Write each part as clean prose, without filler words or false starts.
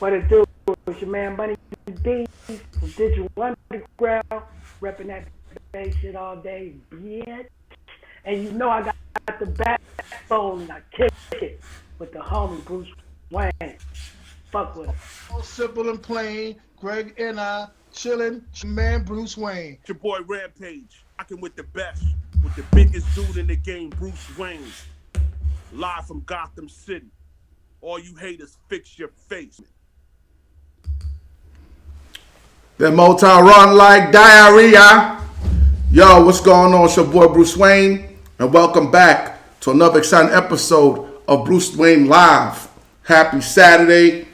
What it do? It's your man Bunny D from Digital Underground, repping that bass shit all day, bitch. And you know I got the backbone and I kick it with the homie Bruse Wane. Fuck with him. All simple and plain. Greg and I chilling. Man, Bruse Wane. It's your boy Rampage, rocking with the best, with the biggest dude in the game, Bruse Wane. Live from Gotham City. All you haters, fix your face. That Motown run like diarrhea. Yo, what's going on? It's your boy Bruse Wane, and welcome back to another exciting episode of Bruse Wane Live. Happy Saturday.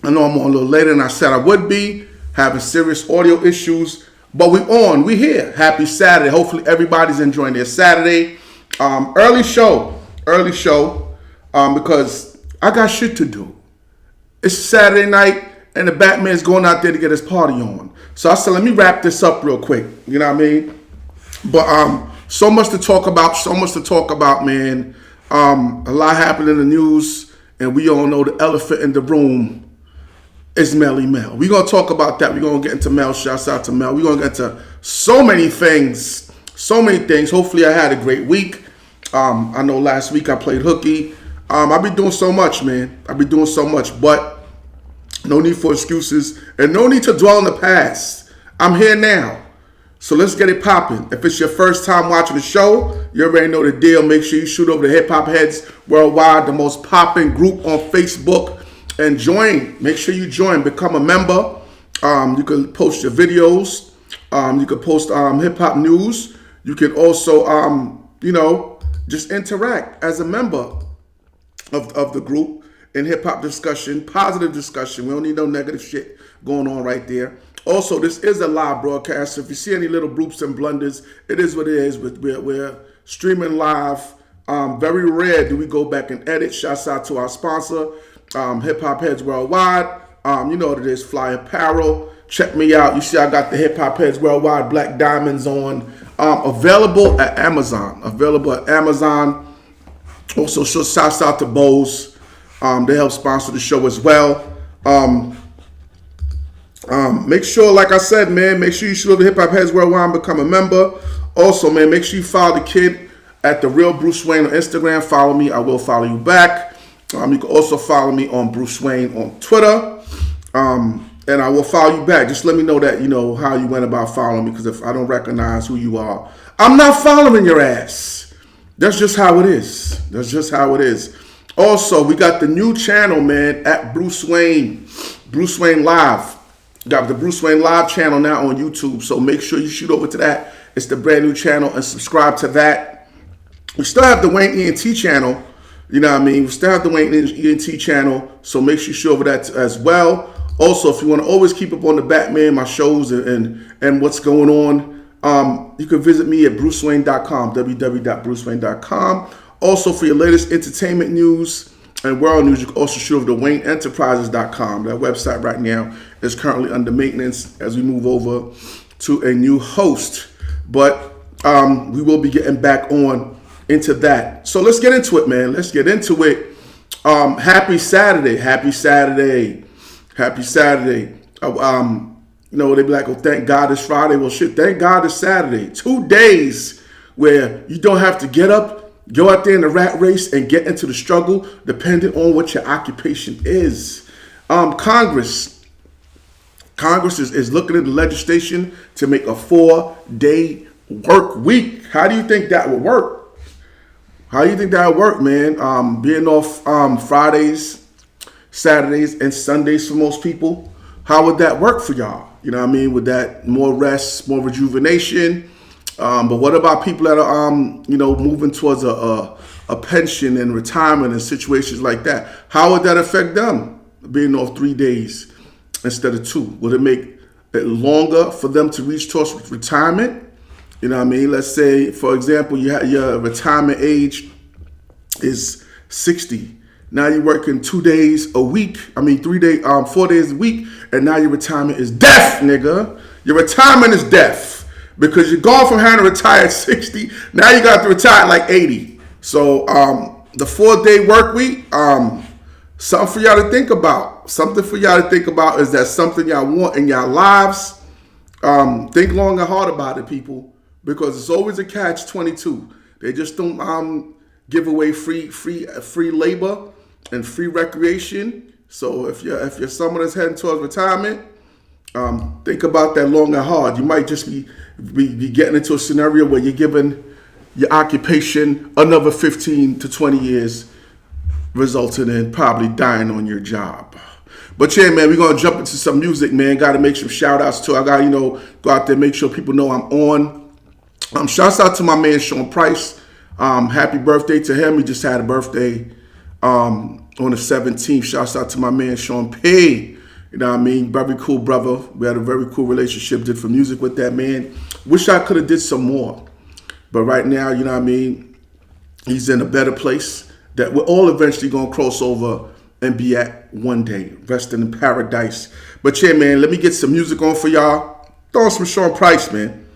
I know I'm on a little later than I said I would be, having serious audio issues, but we here. Happy Saturday. Hopefully everybody's enjoying their Saturday. Early show, because I got shit to do. It's Saturday night, and the Batman's going out there to get his party on. So I said, let me wrap this up real quick. You know what I mean? But so much to talk about, man. A lot happened in the news, and we all know the elephant in the room is Melle. We're going to talk about that. We're going to get into Melle. Shouts out to Melle. We're going to get into so many things. Hopefully I had a great week. I know last week I played hooky. I've been doing so much, man. But no need for excuses and no need to dwell on the past. I'm here now. So let's get it popping. If it's your first time watching the show, you already know the deal. Make sure you shoot over to Hip Hop Heads Worldwide, the most popping group on Facebook, and join. Make sure you join. Become a member. You can post your videos. You can post hip hop news. You can also, just interact as a member of the group in hip hop discussion, positive discussion. We don't need no negative shit going on right there. Also, this is a live broadcast, so if you see any little bloops and blunders, it is what it is. We're streaming live. Very rare do we go back and edit. Shouts out to our sponsor, Hip Hop Heads Worldwide. You know what it is, Fly Apparel. Check me out. You see I got the Hip Hop Heads Worldwide Black Diamonds on. Available at Amazon. Also, shouts out to Bose. They help sponsor the show as well. Make sure, like I said, man, make sure you shoot over to Hip Hop Heads Worldwide and become a member. Also, man, make sure you follow the kid at The Real Bruse Wane on Instagram. Follow me. I will follow you back. You can also follow me on Bruse Wane on Twitter. And I will follow you back. Just let me know that, how you went about following me, because if I don't recognize who you are, I'm not following your ass. That's just how it is. Also, we got the new channel, man, at Bruse Wane Live. Got the Bruse Wane Live channel now on YouTube, so make sure you shoot over to that. It's the brand new channel, and subscribe to that. We still have the Wayne ENT channel, you know what I mean? We still have the Wayne ENT channel, so make sure you shoot over that as well. Also, if you want to always keep up on the Batman, my shows, and what's going on, you can visit me at brucewane.com, www.brucewane.com. Also, for your latest entertainment news and world news, you can also shoot over to WayneEnterprises.com. That website right now is currently under maintenance as we move over to a new host. But we will be getting back on into that. So let's get into it, man. Let's get into it. Happy Saturday. They be like, oh, thank God it's Friday. Well, shit, thank God it's Saturday. 2 days where you don't have to get up, go out there in the rat race, and get into the struggle, depending on what your occupation is. Congress is looking at the legislation to make a 4-day work week. How do you think that would work? Man? Being off Fridays, Saturdays, and Sundays for most people. How would that work for y'all? You know what I mean? With that, more rest, more rejuvenation. But what about people that are, moving towards a pension and retirement and situations like that? How would that affect them, being off 3 days instead of 2? Would it make it longer for them to reach towards retirement? You know what I mean? Let's say, for example, your retirement age is 60. Now you're working 2 days a week. 4 days a week, and now your retirement is death, nigga. Your retirement is death. Because you're going from having to retire at 60, now you got to retire at like 80. So the 4-day work week, something for y'all to think about. something for y'all to think about. Is that something y'all want in y'all lives? Think long and hard about it, people, because it's always a catch-22. They just don't give away free labor and free recreation. So if you're someone that's heading towards retirement, think about that long and hard. You might just be getting into a scenario where you're giving your occupation another 15 to 20 years, resulting in probably dying on your job. But yeah, man, we're gonna jump into some music, man. Got to make some shout outs too. I gotta, go out there, make sure people know I'm on. Shouts out to my man Sean Price. Happy birthday to him. He just had a birthday on the 17th. Shouts out to my man Sean P. You know what I mean? Very cool brother. We had a very cool relationship. Did for music with that man. Wish I could have did some more. But right now, you know what I mean? He's in a better place that we're all eventually gonna cross over and be at one day, resting in paradise. But yeah, man, let me get some music on for y'all. Throw on some Sean Price, man.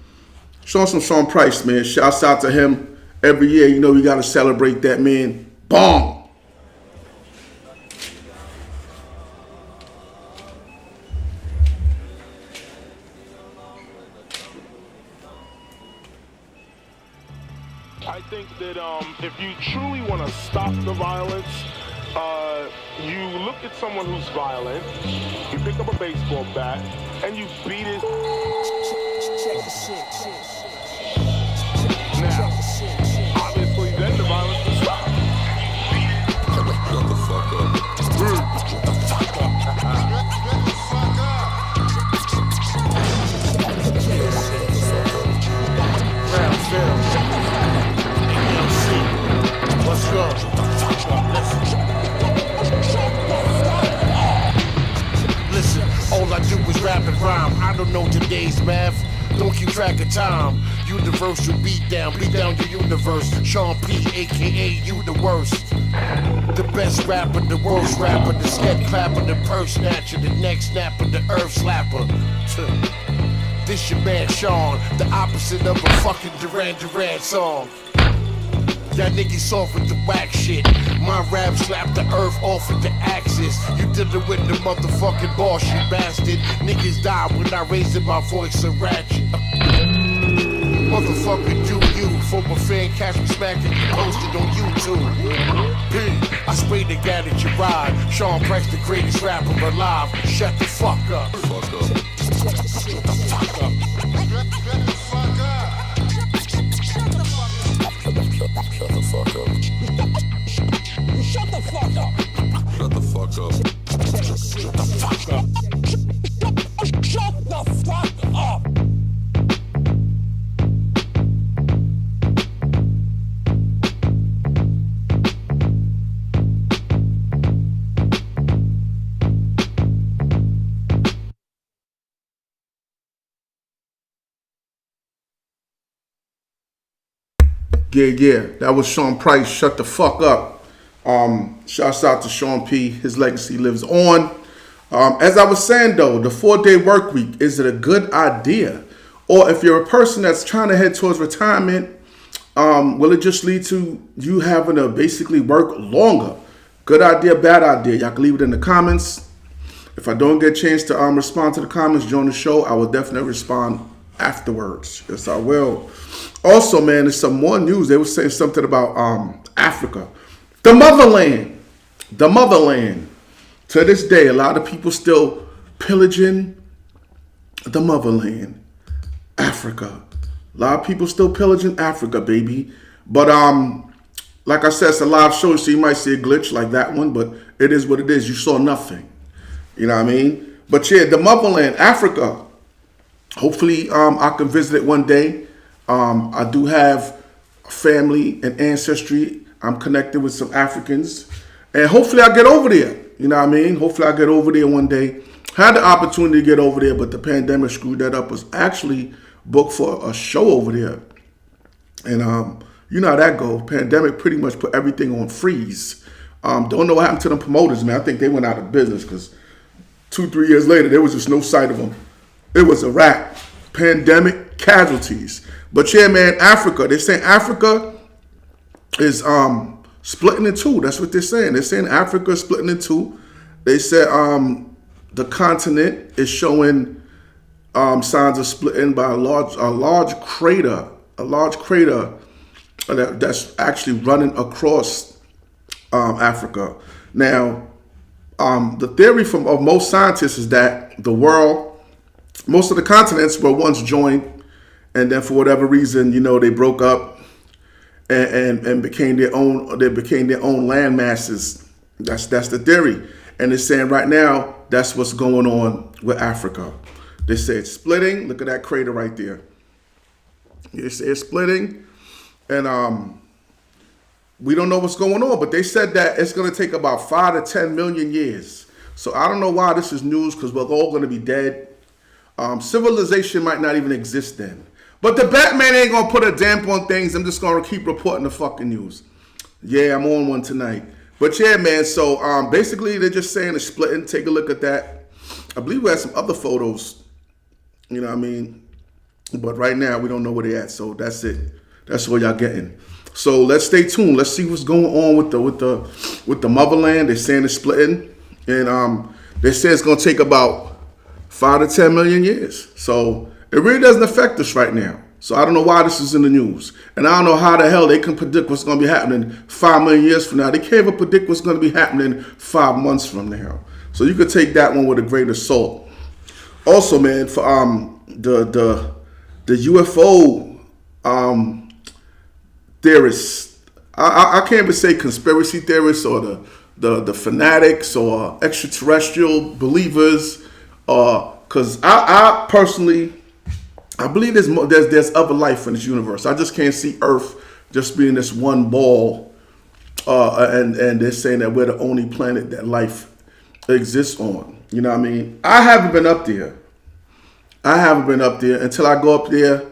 Show some Sean Price, man. Shouts out to him. Every year, we got to celebrate that man. Boom. I think that if you truly want to stop the violence, you look at someone who's violent, you pick up a baseball bat, and you beat it. Now, obviously, then the violence will stop. Shut the fuck up. Shut the fuck up. What's up? Listen, all I do is rap and rhyme. I don't know today's math. Don't keep track of time. Universal beat down your universe. Sean P, aka you the worst. The best rapper, the worst rapper, the sketch clapper, the purse snatcher, the neck snapper, the earth slapper. This your man Sean, the opposite of a fucking Duran Duran song. Y'all niggas soft with the whack shit. My rap slap the earth off with the axis. You dealing with the motherfucking boss, you bastard. Niggas die when I raise my voice a ratchet. Motherfucker, do you. For my fan, catch me smacking, posted on YouTube. I spray the guy that you ride. Sean Price, the greatest rapper alive. Shut the fuck up. Fuck up. Shut the fuck up. Shut the fuck up. Shut the fuck up. Shut the fuck up. Shut the fuck up. Shut the fuck up. Yeah, that was Sean Price. Shut the fuck up. Shouts out to Sean P. His legacy lives on. As I was saying though, the 4-day work week, is it a good idea? Or if you're a person that's trying to head towards retirement, will it just lead to you having to basically work longer? Good idea, bad idea? Y'all can leave it in the comments. If I don't get a chance to respond to the comments during the show, I will definitely respond afterwards. Yes, I will. Also, man, there's some more news. They were saying something about Africa. The motherland. The motherland. To this day, a lot of people still pillaging the motherland. Africa. A lot of people still pillaging Africa, baby. But like I said, it's a live show, so you might see a glitch like that one, but it is what it is. You saw nothing. You know what I mean? But yeah, the motherland, Africa. Hopefully I can visit it one day. I do have family and ancestry. I'm connected with some Africans. And hopefully I get over there. You know what I mean? Hopefully I get over there one day. Had the opportunity to get over there, but the pandemic screwed that up. Was actually booked for a show over there. And you know how that goes. Pandemic pretty much put everything on freeze. Don't know what happened to them promoters, man. I think they went out of business because 2-3 years later, there was just no sight of them. It was a wrap. Pandemic casualties. But yeah, man, Africa. They're saying Africa is splitting in two. That's what they're saying. They're saying Africa is splitting in two. They said the continent is showing signs of splitting by a large crater, that's actually running across Africa. Now, the theory of most scientists is that the world, most of the continents were once joined, and then for whatever reason, they broke up and became their own. They became their own land masses. That's the theory, and they're saying right now that's what's going on with Africa. They say it's splitting. Look at that crater right there. It's splitting, and we don't know what's going on. But they said that it's going to take about 5 to 10 million years. So I don't know why this is news, because we're all going to be dead. Civilization might not even exist then. But the Batman ain't going to put a damp on things. I'm just going to keep reporting the fucking news. Yeah, I'm on one tonight. But yeah, man, so basically they're just saying it's splitting. Take a look at that. I believe we had some other photos. You know what I mean? But right now we don't know where they're at. So that's it. That's what y'all getting. So let's stay tuned. Let's see what's going on with the motherland. They're saying it's splitting. And they say it's going to take about 5 to 10 million years. So it really doesn't affect us right now. So I don't know why this is in the news. And I don't know how the hell they can predict what's going to be happening 5 million years from now. They can't even predict what's going to be happening 5 months from now. So you could take that one with a grain of salt. Also, man, for the UFO theorists, I can't even say conspiracy theorists or the fanatics or extraterrestrial believers, because I personally, I believe there's other life in this universe. I just can't see Earth just being this one ball, and they're saying that we're the only planet that life exists on. You know what I mean? I haven't been up there. Until I go up there,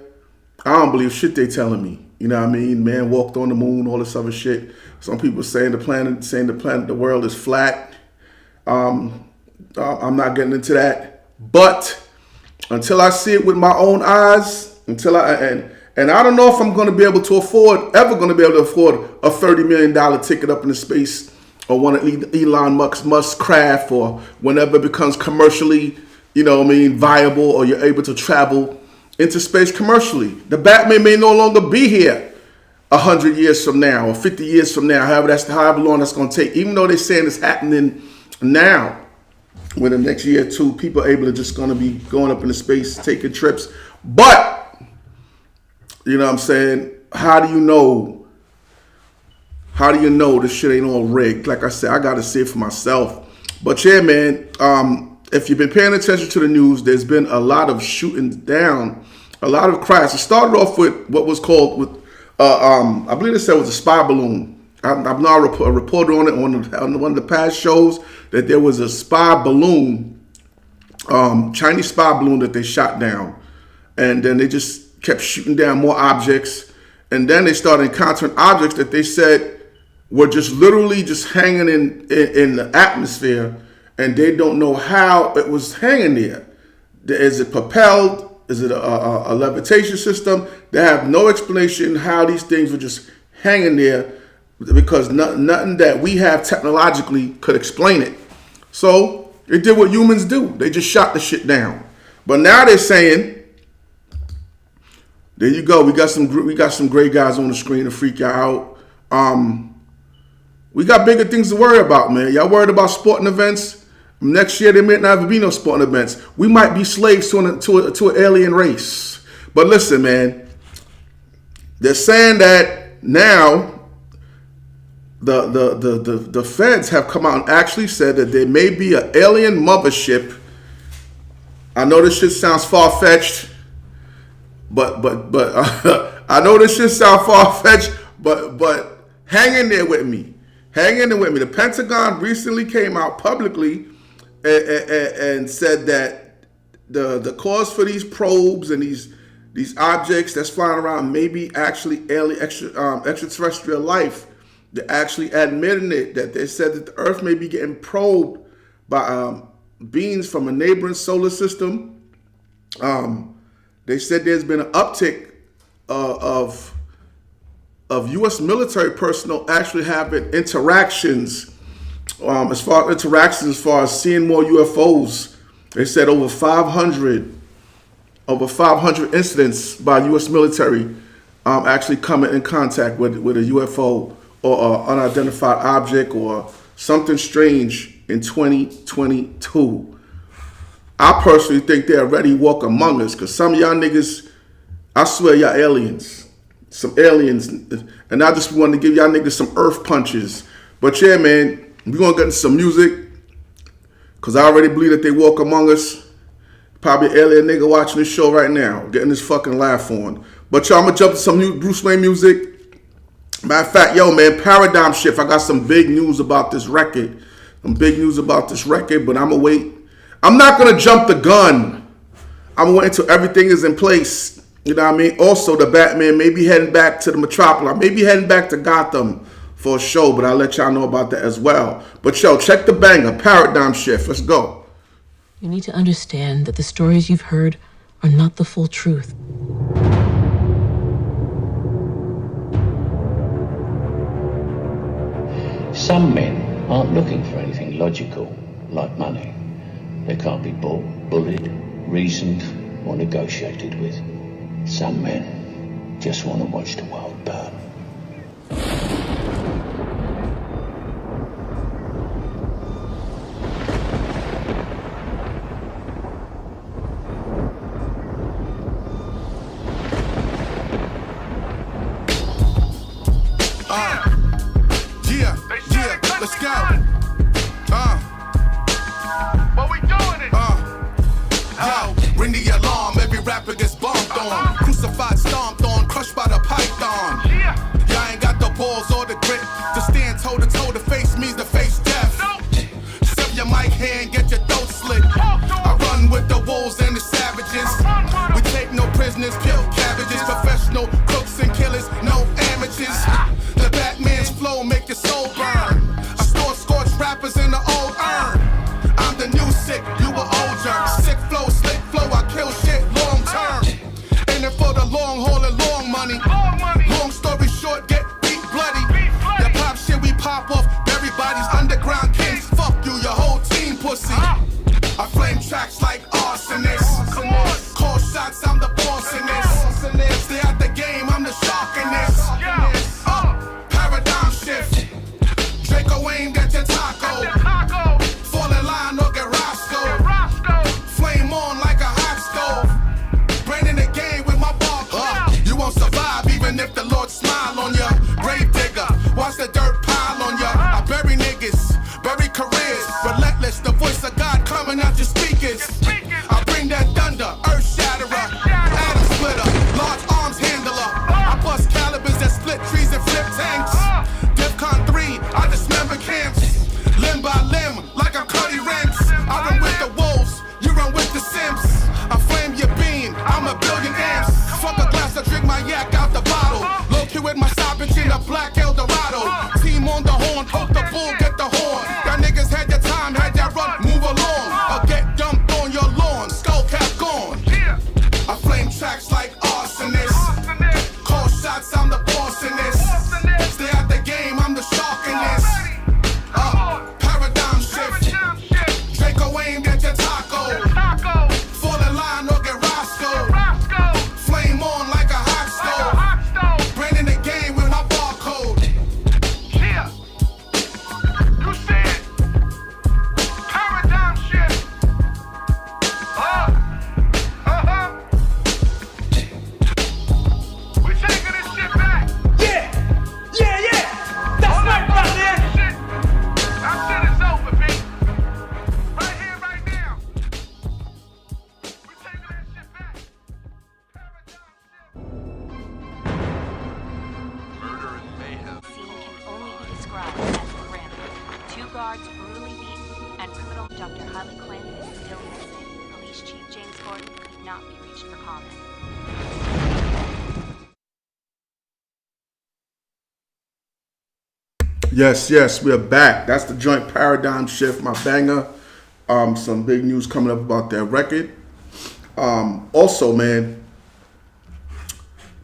I don't believe shit they telling me. You know what I mean? Man walked on the moon, all this other shit. Some people saying the world is flat. I'm not getting into that. But until I see it with my own eyes, and I don't know if I'm going to be able to afford a $30 million ticket up into space, or one of Elon Musk's craft, or whenever it becomes commercially, viable, or you're able to travel into space commercially. The Batman may no longer be here 100 years from now or 50 years from now, however long that's going to take. Even though they're saying it's happening now, where the next year or two, people are able to just going to be going up into space, taking trips. But, you know what I'm saying? How do you know this shit ain't all rigged? Like I said, I got to see it for myself. But yeah, man, if you've been paying attention to the news, there's been a lot of shooting down, a lot of crashes. It started off with what was called, I believe they said it was a spy balloon. I'm not a reporter on it on one of the past shows, that there was a spy balloon, Chinese spy balloon that they shot down. And then they just kept shooting down more objects. And then they started encountering objects that they said were just literally just hanging in the atmosphere. And they don't know how it was hanging there. Is it propelled? Is it a levitation system? They have no explanation how these things were just hanging there, because nothing that we have technologically could explain it. So they did what humans do. They just shot the shit down. But now they're saying, there you go. We got some great guys on the screen to freak y'all out. We got bigger things to worry about, man. Y'all worried about sporting events? Next year there may not even be no sporting events. We might be slaves to an alien race. But listen, man, they're saying that now the feds have come out and actually said that there may be an alien mothership. I know this shit sounds far-fetched, but I know this shit sounds far-fetched, but hang in there with me. The Pentagon recently came out publicly and said that the cause for these probes and these objects that's flying around may be actually extraterrestrial life. They're actually admitting it, that they said that the Earth may be getting probed by beings from a neighboring solar system. They said there's been an uptick of U.S. military personnel actually having interactions As far as interactions, as far as seeing more UFOs, they said over 500 incidents by U.S. military actually coming in contact with a UFO or an unidentified object or something strange in 2022. I personally think they already walk among us, because some of y'all niggas, I swear y'all aliens. Some aliens. And I just wanted to give y'all niggas some earth punches. But yeah, man, we're going to get into some music, because I already believe that they walk among us. Probably an alien nigga watching this show right now, getting this fucking laugh on. But y'all, I'm going to jump to some new Bruse Wane music. Matter of fact, yo, man, Paradigm Shift. I got some big news about this record. But I'm going to wait. I'm not going to jump the gun. I'm going to wait until everything is in place. You know what I mean? Also, the Batman may be heading back to the Metropolis. Maybe heading back to Gotham for a show, but I'll let y'all know about that as well. But yo, check the banger, Paradigm Shift. Let's go. You need to understand that the stories you've heard are not the full truth. Some men aren't looking for anything logical, like money. They can't be bought, bullied, reasoned, or negotiated with. Some men just want to watch the world burn. Let's go. What we doing it? Yo, ring the alarm, every rapper gets bombed on. Crucified, stomped on, crushed by the python. Y'all ain't got the balls or the grit to stand toe to toe to face me, to face death. Sip your mic hand, get your throat slit. I run with the wolves and the savages. We take no prisoners, kill cabbages. Professional cooks and killers, no amateurs. The Batman's flow make your soul burn. Rappers in the old urn. I'm the new sick, you a old jerk. Sick flow, slick flow, I kill shit long term. In it for the long haul and long money. Long story short, get beat bloody. Your pop shit, we pop off. Everybody's underground kings. Fuck you, your whole team pussy. I flame tracks like arsonists. Call shots, I'm the boss in this. Stay out the game, I'm the shark in this. Paradigm shift. Draco Wayne, get your taco. Fall in line or get Roscoe. Flame on like a hot stove. Branding the game with my barcode. You won't survive even if the Lord smile on ya. Grave digger, watch the dirt pile on ya. I bury niggas, bury careers. Relentless, the voice of God coming out your speakers. I bring that thunder, earth shatterer. Atom splitter, large arms handler. I bust calibers that split trees and flip tanks. Defcon 3, I dismember camps. Limb by limb, like I'm Cuddy Ranks. I run with the wolves, you run with the Sims. I flame your bean, I'm a billion amps. Fuck a glass, I drink my yak out the bottle. Low key with my stop bitch in a black Eldorado. Team on the horn, poke the bull, get the horn. Y'all niggas had your time, had that run, move along. Or get dumped on your lawn, skull cap gone. I flame tracks like arsonists. Call shots, I'm the boss in this. Stay out the game, I'm the shark in this. Paradigm shift. Draco Wayne, get your taco. Fall in line or get Roscoe. Flame on like a hot stove. Branding the game with my barcode. Yeah. You said paradigm shift. We taking this shit back. Yeah. That's right, brother. That shit is over, B. Right here, right now. We taking that shit back. Murder and mayhem. Scene can only be described as grim. 2 guards brutally beaten, and criminal Dr. Harley Quinn is still missing. Police Chief James Gordon could not be reached for comment. Yes, we're back. That's the joint Paradigm Shift, my banger. Some big news coming up about that record. Also, man,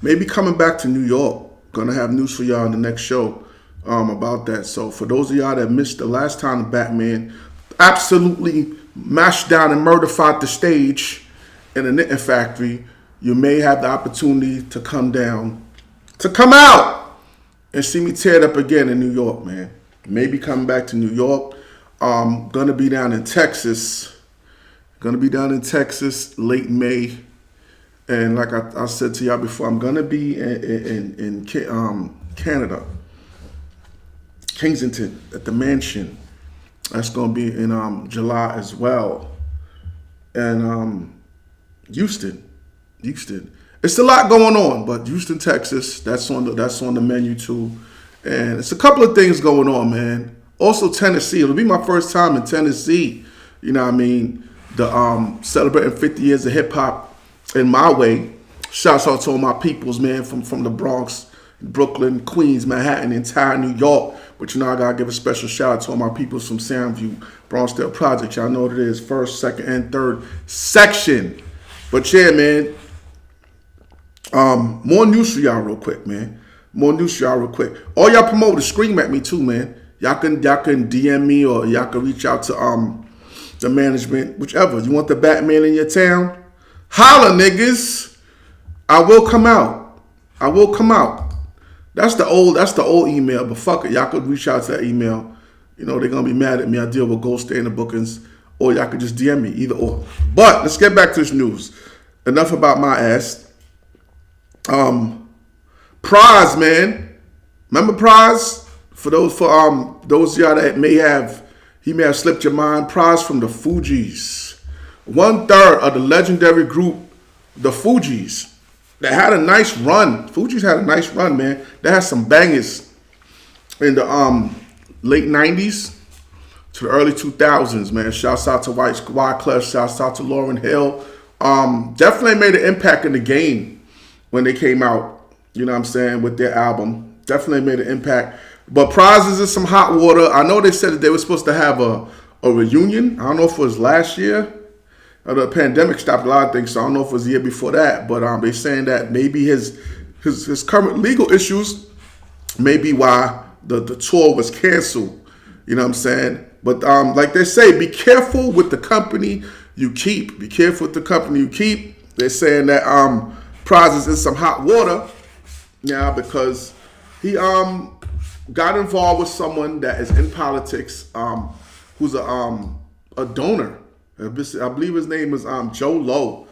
maybe coming back to New York. Gonna have news for y'all on the next show. about that. So for those of y'all that missed the last time the Batman absolutely mashed down and murdered the stage in a knitting factory, you may have the opportunity to come out and see me tear it up again in New York, man. Maybe coming back to New York. Gonna be down in Texas. Late May. And like I said to y'all before, I'm gonna be in Canada, Kensington, at the mansion. That's gonna be in July as well. And Houston. It's a lot going on, but Houston, Texas, that's on the menu too. And it's a couple of things going on, man. Also Tennessee. It'll be my first time in Tennessee. You know what I mean? The celebrating 50 years of hip hop in my way. Shouts out to all my peoples, man, from the Bronx, Brooklyn, Queens, Manhattan, entire New York. But you know, I gotta give a special shout out to all my peoples from Soundview, Bronxdale Project. Y'all know what it is. First, second, and third section. But yeah, man. More news for y'all real quick, man. All y'all promoters, scream at me too, man. Y'all can DM me or y'all can reach out to the management, whichever. You want the Batman in your town? Holla, niggas. I will come out. That's the old email, but fuck it. Y'all could reach out to that email. You know, they're gonna be mad at me. I deal with Gold Standard bookings. Or y'all could just DM me, either or. But let's get back to this news. Enough about my ass. Prize, man. Remember Prize? For those of y'all that may have slipped your mind. Prize from the Fugees. 1/3 of the legendary group, the Fugees. That had a nice run. Fugees had a nice run, man. They had some bangers in the late 90s to the early 2000s, man. Shouts out to White Squad Club. Shouts out to Lauryn Hill. Definitely made an impact in the game when they came out. You know what I'm saying, with their album. Definitely made an impact. But Prize is in some hot water. I know they said that they were supposed to have a reunion. I don't know if it was last year. The pandemic stopped a lot of things, so I don't know if it was the year before that. But they're saying that maybe his current legal issues may be why the tour was canceled. You know what I'm saying? But like they say, be careful with the company you keep. They're saying that Prize is in some hot water now because he got involved with someone that is in politics, who's a donor. I believe his name is Joe Low.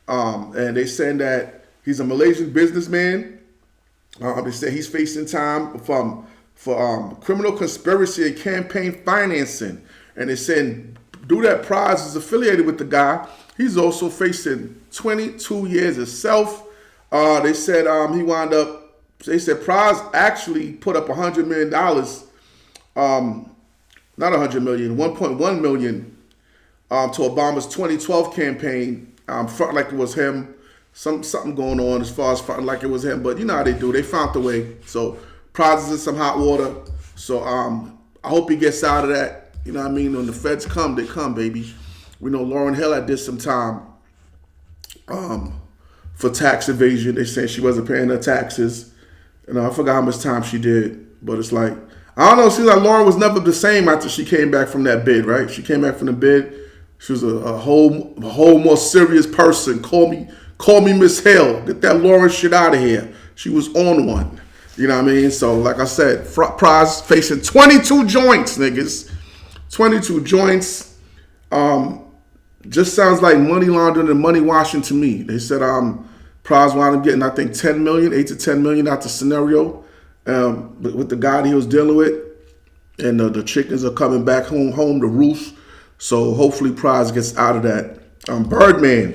And they saying that he's a Malaysian businessman. They say he's facing time for criminal conspiracy and campaign financing. And they saying due that Prize is affiliated with the guy, he's also facing 22 years of they said they said Prize actually put up $100 million, not $100 million, $1.1 million to Obama's 2012 campaign. Felt like it was him. Something going on as far as fronting like it was him, but you know how they do. They found the way. So Prize is in some hot water. So I hope he gets out of that. You know what I mean? When the feds come, they come, baby. We know Lauryn Hill had did some time for tax evasion. They said she wasn't paying her taxes. And I forgot how much time she did. But it's like, I don't know, it seems like Lauryn was never the same after she came back from that bid, right? She came back from the bid. She was a whole more serious person. Call me Miss Hill. Get that Lauryn shit out of here. She was on one. You know what I mean? So, like I said, Prize facing 22 joints, niggas. 22 joints. Just sounds like money laundering and money washing to me. They said Prize wound up getting, I think, 10 million, 8 to 10 million out the scenario with the guy that he was dealing with. And the chickens are coming back home to roost. So hopefully Prize gets out of that. Birdman.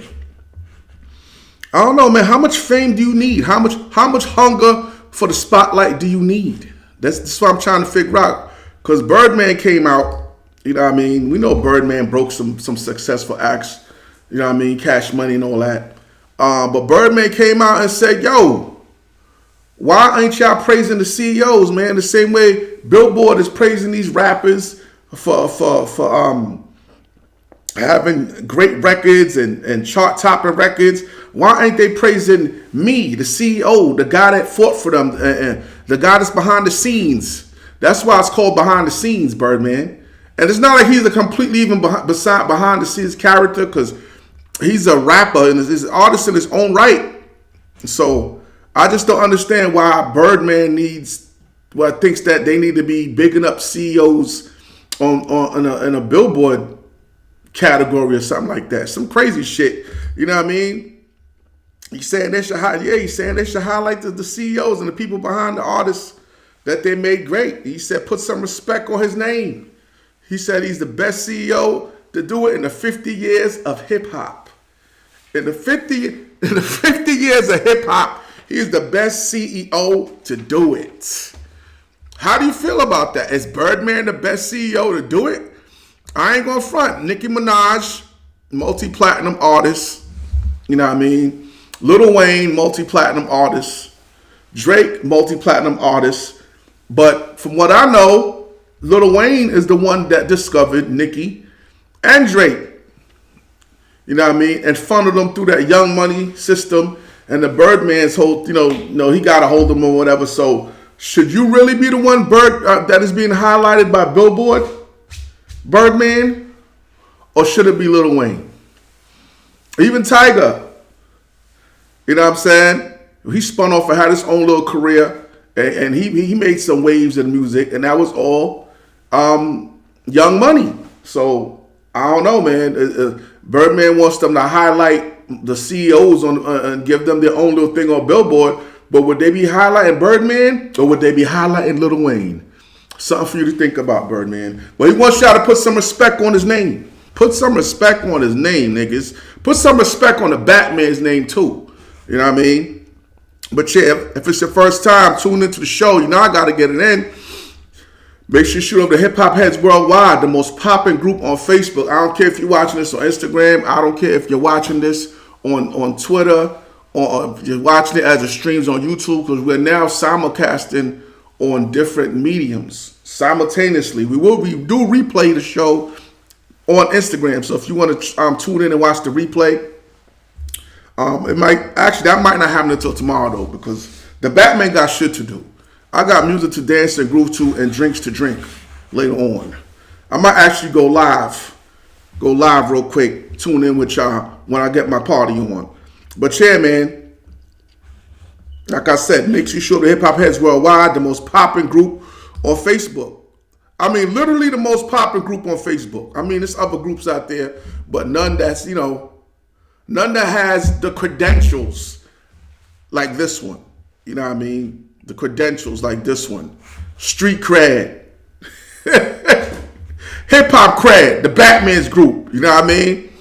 I don't know, man. How much fame do you need? How much hunger for the spotlight do you need? That's what I'm trying to figure out. Because Birdman came out, you know what I mean? We know Birdman broke some successful acts, you know what I mean? Cash Money and all that. But Birdman came out and said, yo, why ain't y'all praising the CEOs, man? The same way Billboard is praising these rappers for having great records and chart-topping records. Why ain't they praising me, the CEO, the guy that fought for them, and the guy that's behind the scenes? That's why it's called behind the scenes, Birdman. And it's not like he's a completely even behind the scenes character, because he's a rapper and is an artist in his own right. So I just don't understand why Birdman thinks that they need to be bigging up CEOs in a billboard category or something like that. Some crazy shit. You know what I mean? He's saying they should highlight the CEOs and the people behind the artists that they made great. He said put some respect on his name. He said he's the best CEO to do it in the 50 years of hip hop. In the 50 years of hip hop, he's the best CEO to do it. How do you feel about that? Is Birdman the best CEO to do it? I ain't gonna front. Nicki Minaj, multi-platinum artist. You know what I mean? Lil Wayne, multi-platinum artist. Drake, multi-platinum artist. But from what I know, Lil Wayne is the one that discovered Nicki and Drake. You know what I mean? And funneled them through that Young Money system. And the Birdman's whole, he got a hold of them or whatever. So should you really be the one that is being highlighted by Billboard, Birdman? Or should it be Lil Wayne? Even Tiger. You know what I'm saying? He spun off and had his own little career. And he made some waves in music. And that was all Young Money. So I don't know, man. Birdman wants them to highlight the CEOs and give them their own little thing on Billboard. But would they be highlighting Birdman or would they be highlighting Lil Wayne? Something for you to think about, Birdman. But he wants y'all to put some respect on his name. Put some respect on his name, niggas. Put some respect on the Batman's name too. You know what I mean? But yeah, if it's your first time tuning into the show, I got to get it in. Make sure you shoot over to Hip Hop Heads Worldwide, the most popping group on Facebook. I don't care if you're watching this on Instagram. I don't care if you're watching this on Twitter or if you're watching it as it streams on YouTube, because we're now simulcasting on different mediums simultaneously. We do replay the show on Instagram. So if you want to tune in and watch the replay, that might not happen until tomorrow though, because the Batman got shit to do. I got music to dance and groove to and drinks to drink later on. I might actually go live real quick, tune in with y'all when I get my party on. But yeah, man, like I said, make sure you show the Hip Hop Heads Worldwide, the most popping group on Facebook. I mean, literally the most popping group on Facebook. I mean, there's other groups out there, but none that's, none that has the credentials like this one. You know what I mean? The credentials like this one. Street cred. Hip hop cred. The Batman's group. You know what I mean?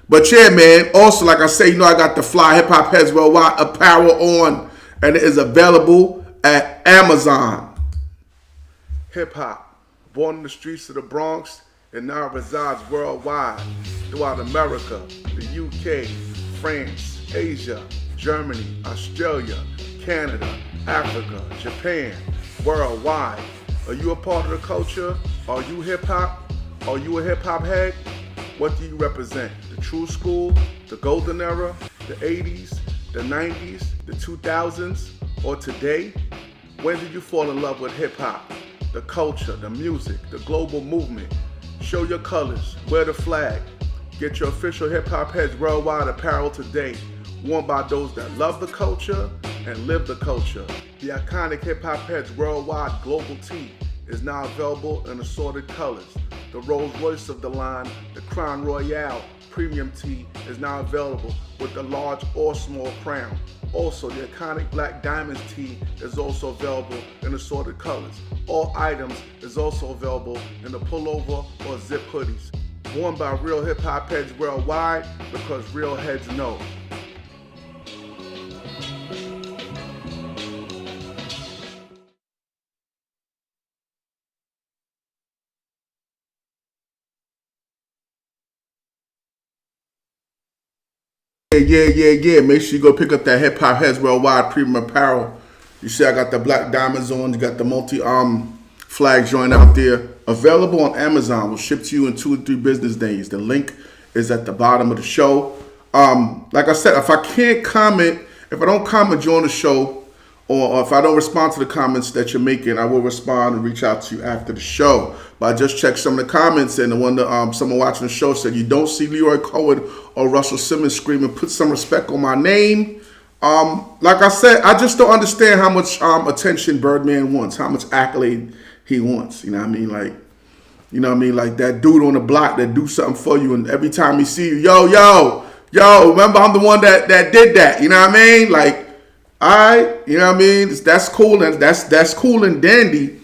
But yeah, man. Also, like I say, I got the Fly Hip Hop Heads Worldwide apparel on. And it is available at Amazon. Hip hop. Born in the streets of the Bronx and now resides worldwide. Throughout America, the UK, France, Asia, Germany, Australia, Canada, Africa, Japan, worldwide. Are you a part of the culture? Are you hip hop? Are you a hip hop head? What do you represent? The true school, the golden era, the 80s, the 90s, the 2000s, or today? When did you fall in love with hip hop? The culture, the music, the global movement. Show your colors, wear the flag. Get your official Hip Hop Heads Worldwide apparel today. Worn by those that love the culture and live the culture. The iconic Hip Hop Heads Worldwide Global Tee is now available in assorted colors. The Rolls Royce of the line, the Crown Royale Premium Tee is now available with the large or small crown. Also, the iconic Black Diamonds tee is also available in assorted colors. All items is also available in the pullover or zip hoodies. Worn by real hip hop heads worldwide, because real heads know. Yeah. Make sure you go pick up that Hip Hop Heads Worldwide premium apparel. You see I got the black diamonds on. You got the multi-arm flag joint out there. Available on Amazon. Will ship to you in 2 to 3 business days. The link is at the bottom of the show. Like I said, if I don't comment during the show or if I don't respond to the comments that you're making, I will respond and reach out to you after the show. But I just checked some of the comments, and the one that someone watching the show said, you don't see Leroy Cohen or Russell Simmons screaming, put some respect on my name. Like I said, I just don't understand how much attention Birdman wants, how much accolade he wants. You know what I mean? Like, you know what I mean? Like that dude on the block that do something for you, and every time he see you, yo, remember I'm the one that did that. You know what I mean? Like, all right, you know what I mean? That's cool, and that's cool and dandy.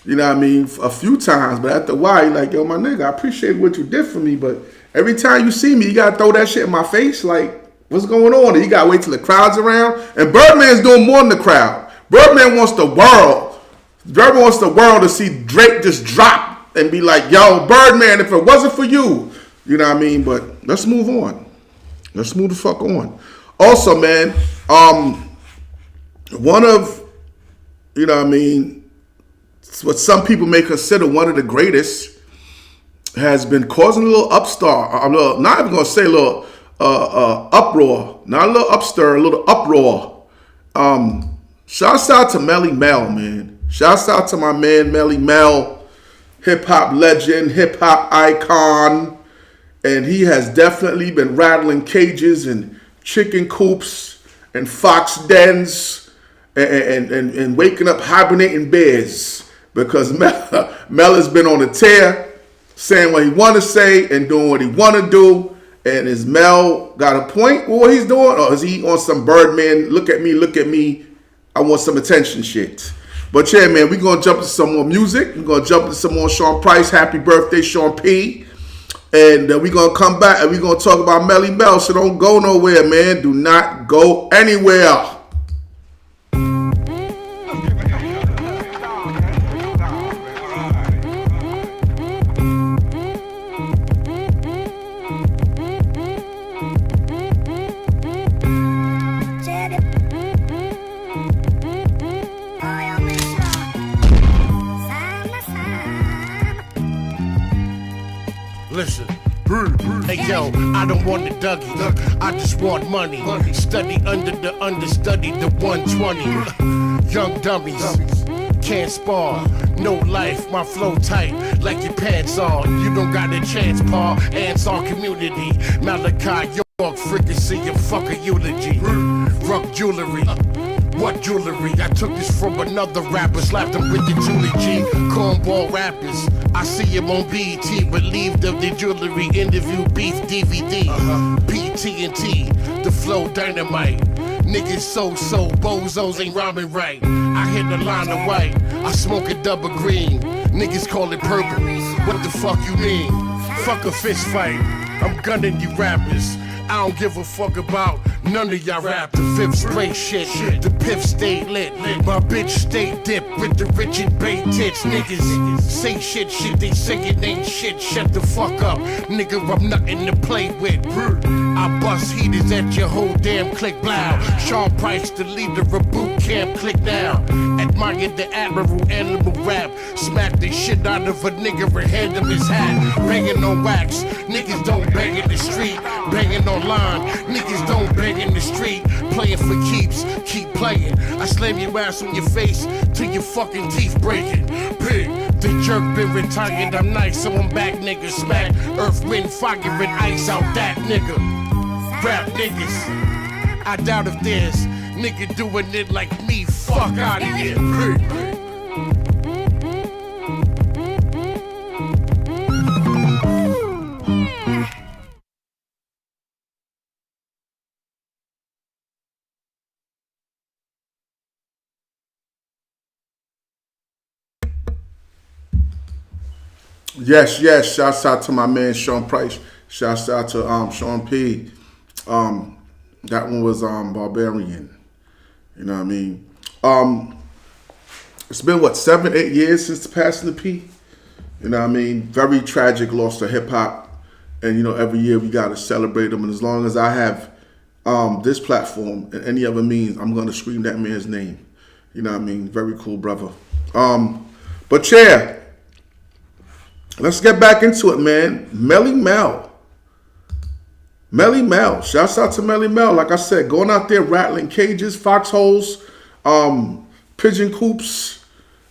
You know what I mean? A few times, but after a while, you're like, yo, my nigga, I appreciate what you did for me, but every time you see me, you gotta throw that shit in my face. Like, what's going on? And you gotta wait till the crowd's around. And Birdman's doing more than the crowd. Birdman wants the world. Birdman wants the world to see Drake just drop and be like, yo, Birdman, if it wasn't for you, you know what I mean? But let's move on. Let's move the fuck on. Also, man, one of, you know what I mean, what some people may consider one of the greatest has been causing a little not even gonna say a little uproar, not a little upstir, a little uproar. Shouts out to Melle, man. Shouts out to my man Melle, hip hop legend, hip hop icon, and he has definitely been rattling cages and chicken coops and fox dens and waking up hibernating bears, because Melle has been on a tear, saying what he want to say and doing what he want to do. And is Melle got a point with what he's doing, or is he on some Birdman, look at me, I want some attention shit? But yeah, man, we're going to jump to some more music. We're going to jump to some more Sean Price. Happy birthday, Sean P. And we're going to come back and we're going to talk about Melle. So don't go nowhere, man. Do not go anywhere. Listen, hey yo, I don't want the Dougie, I just want money. Study under the understudy, the 120. Young dummies, can't spar, no life, my flow tight, like your pants on. You don't got a chance, Paul, ants our community. Malachi, York, fricassee, and fuck a eulogy. Rock jewelry. What jewelry? I took this from another rapper, slapped him with the Julie G. Cornball rappers, I see him on BET, relieved of the jewelry. Interview beef DVD, PT&T, the flow dynamite. Niggas so bozos ain't rhyming right. I hit the line of white, I smoke a double green. Niggas call it purple. What the fuck you mean? Fuck a fist fight. I'm gunning you rappers. I don't give a fuck about none of y'all rap. The fifth spray shit, the piff stay lit. My bitch stay dipped with the Richard Bay tits. Niggas say shit, they say it ain't shit. Shut the fuck up, nigga, I'm nothing to play with. I bust heaters at your whole damn click blow. Sean Price, the leader of boot camp, click now. Admire the admiral, animal rap. Smack the shit out of a nigga and hand him his hat. Banging on wax, niggas don't bang in the street. Banging online, niggas don't bang in the street. Playing for keeps, keep playing. I slam your ass on your face till your fucking teeth breaking. Big, the jerk been retired, I'm nice, so I'm back, nigga. Smack, earth, wind, fire, and ice out that nigga. Rap niggas, I doubt if there's nigga doing it like me. Fuck out of here. Yes. Shouts out to my man Sean Price. Shouts out to Sean P. That one was Barbarian. You know what I mean? It's been 7-8 years since the passing of P. You know what I mean? Very tragic loss to hip hop. And you know, every year we gotta celebrate them. And as long as I have this platform and any other means, I'm gonna scream that man's name. You know what I mean? Very cool brother. But yeah. Let's get back into it, man. Melle. Shouts out to Melle. Like I said, going out there rattling cages, foxholes, pigeon coops.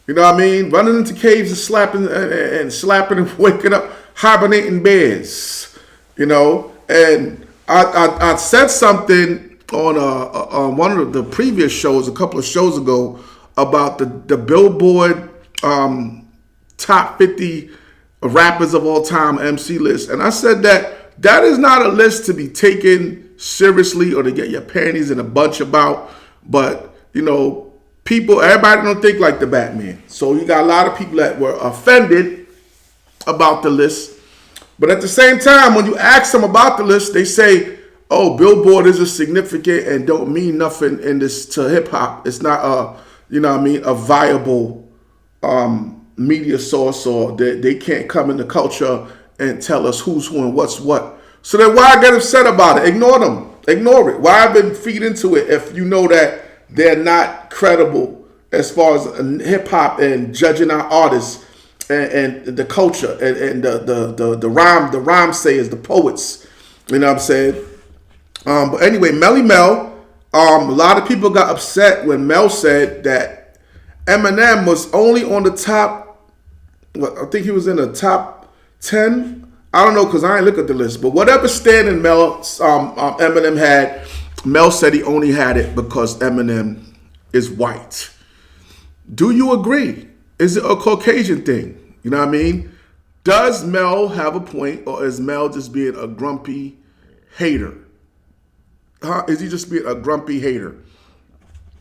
You know what I mean? Running into caves and slapping and waking up hibernating bears. You know, and I said something on one of the previous shows, a couple of shows ago, about the Billboard top 50 rappers of all time MC list, and I said that is not a list to be taken seriously or to get your panties in a bunch about. But you know, everybody don't think like the Batman, so you got a lot of people that were offended about the list. But at the same time, when you ask them about the list, they say, "Oh, Billboard isn't significant and don't mean nothing in this to hip hop. It's not a viable media source, or they can't come in the culture and tell us who's who and what's what." So then why get upset about it? Ignore them. Ignore it. Why been feed into it if you know that they're not credible as far as hip hop and judging our artists and the culture and the rhyme sayers, the poets. You know what I'm saying? But anyway, Melle, a lot of people got upset when Melle said that Eminem was only on the top, I think he was in the top 10. I don't know because I ain't look at the list. But whatever standing Eminem had, Melle said he only had it because Eminem is white. Do you agree? Is it a Caucasian thing? You know what I mean? Does Melle have a point, or is Melle just being a grumpy hater? Is he just being a grumpy hater?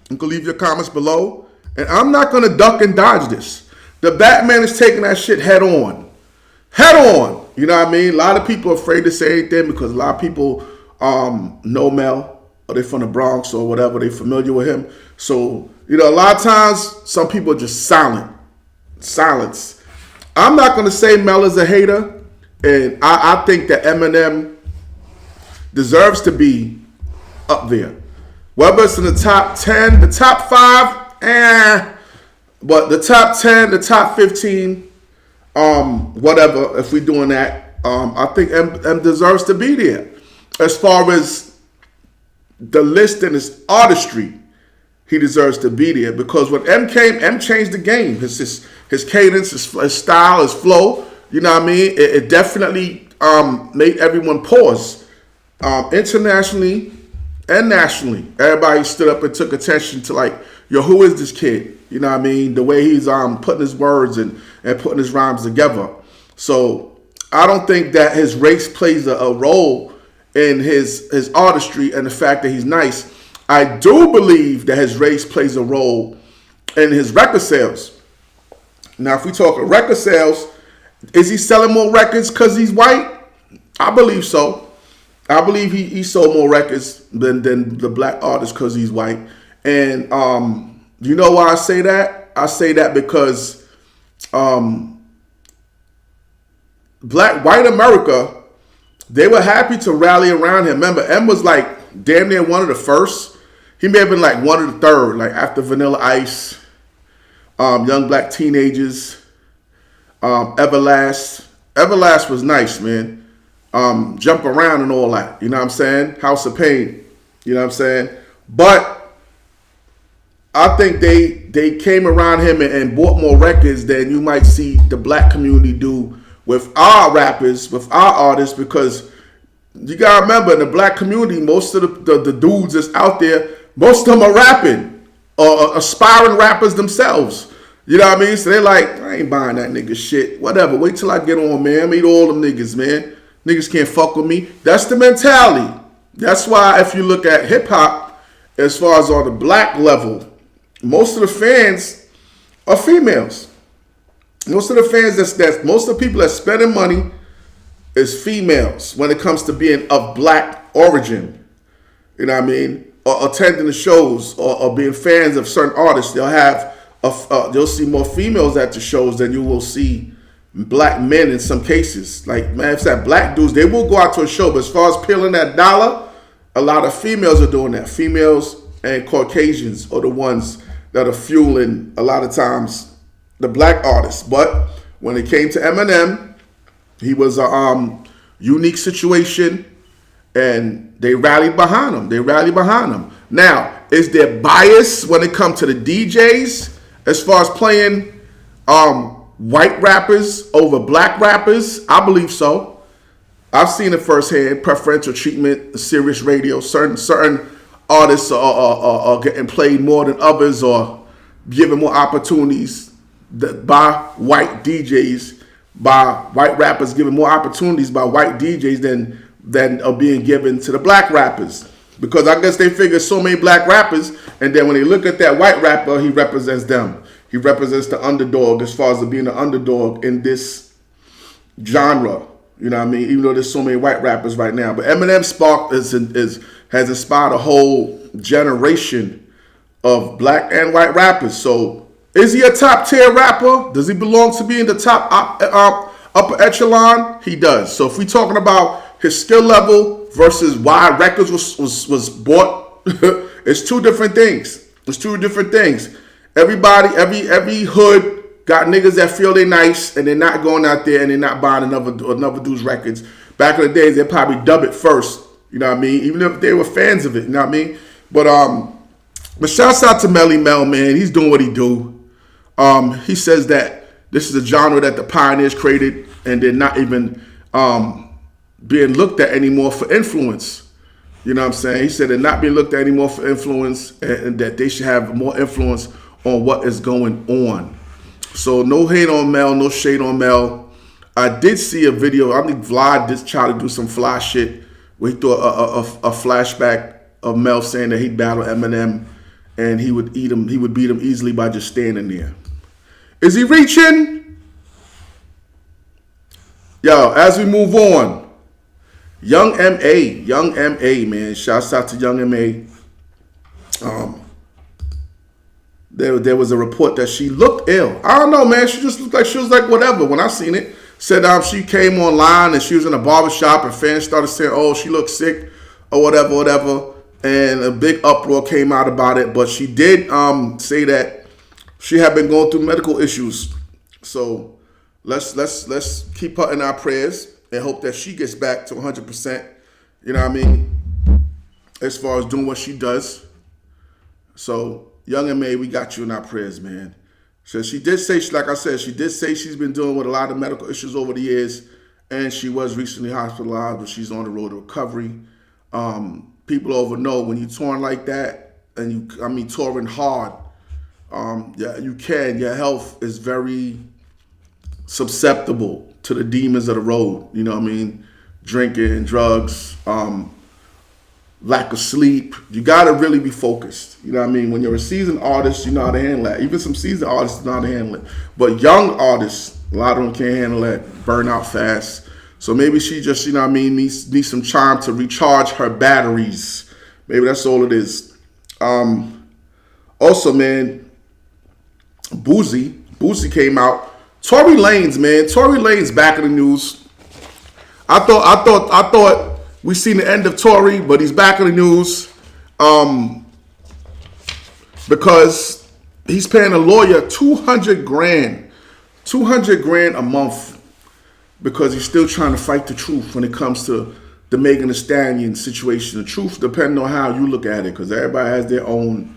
You can leave your comments below. And I'm not going to duck and dodge this. The Batman is taking that shit head on. Head on. You know what I mean? A lot of people are afraid to say anything because a lot of people know Melle, or they're from the Bronx or whatever. They're familiar with him. So, you know, a lot of times some people are just silent. Silence. I'm not going to say Melle is a hater. And I think that Eminem deserves to be up there. Whether it's in the top 10, the top 5, but the top 10, the top 15, whatever, if we're doing that, I think M deserves to be there. As far as the list and his artistry, he deserves to be there, because when M came, M changed the game. His cadence, his style, his flow, you know what I mean? It definitely made everyone pause. Internationally and nationally, everybody stood up and took attention to, like, yo, who is this kid? You know what I mean? The way he's putting his words and putting his rhymes together. So I don't think that his race plays a role in his artistry and the fact that he's nice. I do believe that his race plays a role in his record sales. Now, if we talk record sales, is he selling more records because he's white? I believe so. I believe he sold more records than the black artist because he's white. And you know why I say that? I say that because white America, they were happy to rally around him. Remember, M was like damn near one of the first. He may have been like one of the third, like after Vanilla Ice, Young Black Teenagers, Everlast. Everlast was nice, man. Jump around and all that. You know what I'm saying? House of Pain. You know what I'm saying? But I think they came around him and bought more records than you might see the black community do with our rappers, with our artists, because you gotta remember, in the black community, most of the dudes that's out there, most of them are rapping or aspiring rappers themselves. You know what I mean? So they're like, I ain't buying that nigga shit. Whatever. Wait till I get on, man. Meet all them niggas, man. Niggas can't fuck with me. That's the mentality. That's why if you look at hip hop, as far as on the black level, most of the fans are females. Most of the fans most of the people that spending money is females when it comes to being of black origin. You know what I mean? Or attending the shows or being fans of certain artists. You'll see more females at the shows than you will see black men in some cases. Like, man, if that black dudes, they will go out to a show, but as far as peeling that dollar, a lot of females are doing that. Females and Caucasians are the ones that are fueling a lot of times the black artists. But when it came to Eminem, he was a unique situation, and they rallied behind him. Now, is there bias when it comes to the DJs as far as playing white rappers over black rappers? I believe so. I've seen it firsthand. Preferential treatment, serious radio. Certain artists are getting played more than others, or given more opportunities by white DJs, by white rappers giving more opportunities by white DJs than are being given to the black rappers. Because I guess they figure so many black rappers, and then when they look at that white rapper, he represents them. He represents the underdog as far as being the underdog in this genre. You know what I mean? Even though there's so many white rappers right now. But Eminem has inspired a whole generation of black and white rappers. So is he a top tier rapper? Does he belong to be in the top upper echelon? He does. So if we're talking about his skill level versus why records was bought, it's two different things. It's two different things. Everybody, every hood got niggas that feel they nice and they're not going out there and they're not buying another dude's records. Back in the days, they'd probably dub it first. You know what I mean? Even if they were fans of it. You know what I mean? But shouts out to Melle, man. He's doing what he do. He says that this is a genre that the pioneers created and they're not even being looked at anymore for influence. You know what I'm saying? He said they're not being looked at anymore for influence and that they should have more influence on what is going on. So no hate on Melle, no shade on Melle. I did see a video. I think Vlad just tried to do some fly shit where he threw a flashback of Melle saying that he'd battle Eminem and he would beat him easily by just standing there. Is he reaching? Yo, as we move on, Young M.A., man. Shouts out to Young M.A. There was a report that she looked ill. I don't know, man. She just looked like she was like whatever. When I seen it, said she came online and she was in a barbershop and fans started saying, oh, she looks sick or whatever. And a big uproar came out about it. But she did say that she had been going through medical issues. So let's keep her in our prayers and hope that she gets back to 100%. You know what I mean? As far as doing what she does. So Young M.A., we got you in our prayers, man. So she did say, like I said, she did say she's been dealing with a lot of medical issues over the years, and she was recently hospitalized, but she's on the road to recovery. People over know when you're touring like that, and touring hard, your health is very susceptible to the demons of the road. You know what I mean? Drinking, drugs, lack of sleep. You got to really be focused. You know what I mean? When you're a seasoned artist, you know how to handle that. Even some seasoned artists know how to handle it. But young artists, a lot of them can't handle that. Burn out fast. So maybe she just, you know what I mean, needs some time to recharge her batteries. Maybe that's all it is. Also, man, Boosie came out. Tory Lanez, man. Tory Lanez back in the news. I thought we seen the end of Tory, but he's back in the news because he's paying a lawyer $200,000 a month because he's still trying to fight the truth when it comes to the Megan Thee Stallion situation. The truth, depending on how you look at it, because everybody has their own